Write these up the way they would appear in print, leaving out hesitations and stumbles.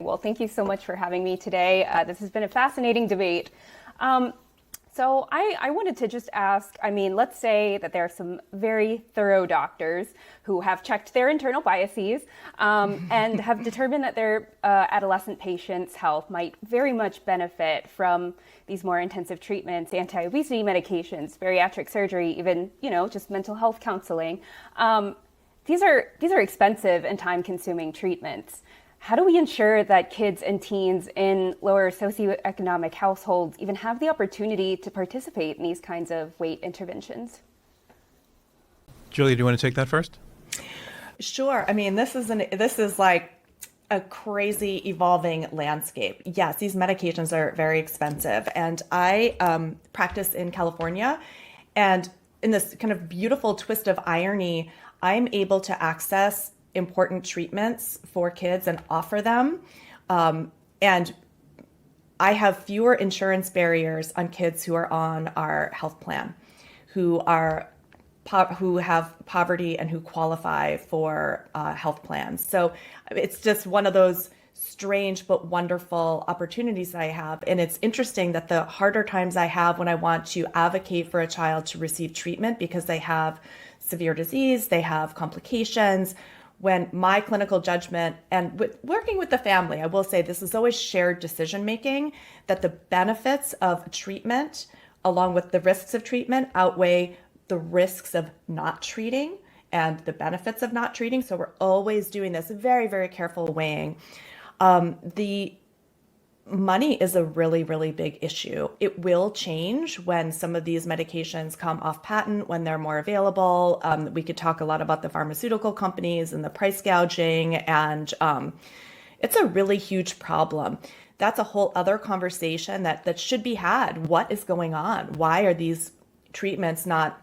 Well, thank you so much for having me today. This has been a fascinating debate. So I wanted to just ask, let's say that there are some very thorough doctors who have checked their internal biases and have determined that their adolescent patients' health might very much benefit from these more intensive treatments, anti-obesity medications, bariatric surgery, even, just mental health counseling. These are expensive and time-consuming treatments. How do we ensure that kids and teens in lower socioeconomic households even have the opportunity to participate in these kinds of weight interventions? Julia, do you want to take that first? Sure. This is like a crazy evolving landscape. Yes, these medications are very expensive. And I practice in California. And in this kind of beautiful twist of irony, I'm able to access important treatments for kids and offer them. And I have fewer insurance barriers on kids who are on our health plan, who have poverty and who qualify for health plans. So it's just one of those strange but wonderful opportunities that I have. And it's interesting that the harder times I have when I want to advocate for a child to receive treatment because they have severe disease, they have complications, when my clinical judgment and working with the family, I will say this is always shared decision making, that the benefits of treatment along with the risks of treatment outweigh the risks of not treating and the benefits of not treating. So we're always doing this very, very careful weighing. The money is a really, really big issue. It will change when some of these medications come off patent, when they're more available. We could talk a lot about the pharmaceutical companies and the price gouging, and it's a really huge problem. That's a whole other conversation that should be had. What is going on? Why are these treatments not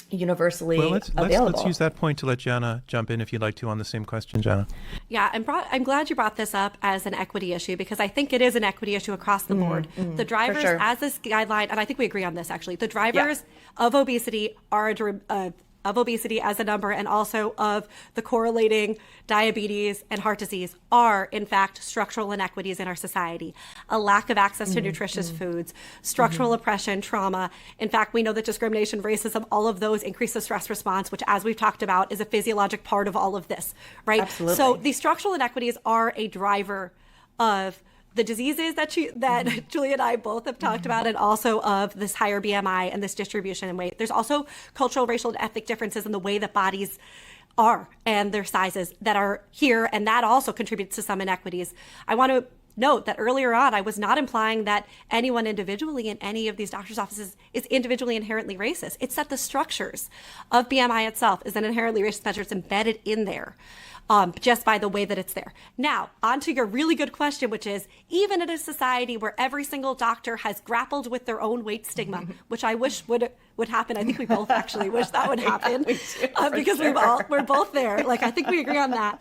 universally available? Let's use that point to let Jana jump in if you'd like to on the same question, Jana. Yeah, I'm glad you brought this up as an equity issue because I think it is an equity issue across the board. The drivers, sure, as this guideline, and I think we agree on this actually, the drivers of obesity are of obesity as a number and also of the correlating diabetes and heart disease are, in fact, structural inequities in our society. A lack of access to nutritious foods, structural oppression, trauma. In fact, we know that discrimination, racism, all of those increase the stress response, which, as we've talked about, is a physiologic part of all of this, right? Absolutely. So these structural inequities are a driver of the diseases that Julia and I both have talked about, and also of this higher BMI and this distribution in weight. There's also cultural, racial, and ethnic differences in the way that bodies are and their sizes that are here, and that also contributes to some inequities. I want to note that earlier on, I was not implying that anyone individually in any of these doctors' offices is individually inherently racist. It's that the structures of BMI itself is an inherently racist measure. It's embedded in there. Just by the way that it's there. Now, on to your really good question, which is, even in a society where every single doctor has grappled with their own weight stigma, which I wish would happen. I think we both actually wish that would happen because we're both there. Like, I think we agree on that.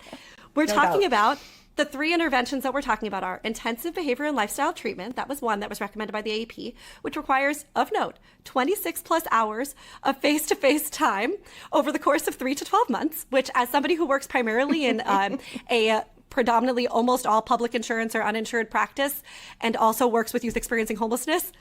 We're talking about the three interventions that we're talking about are intensive behavior and lifestyle treatment. That was one that was recommended by the AAP, which requires, of note, 26 plus hours of face-to-face time over the course of 3 to 12 months, which, as somebody who works primarily in a predominantly almost all public insurance or uninsured practice and also works with youth experiencing homelessness,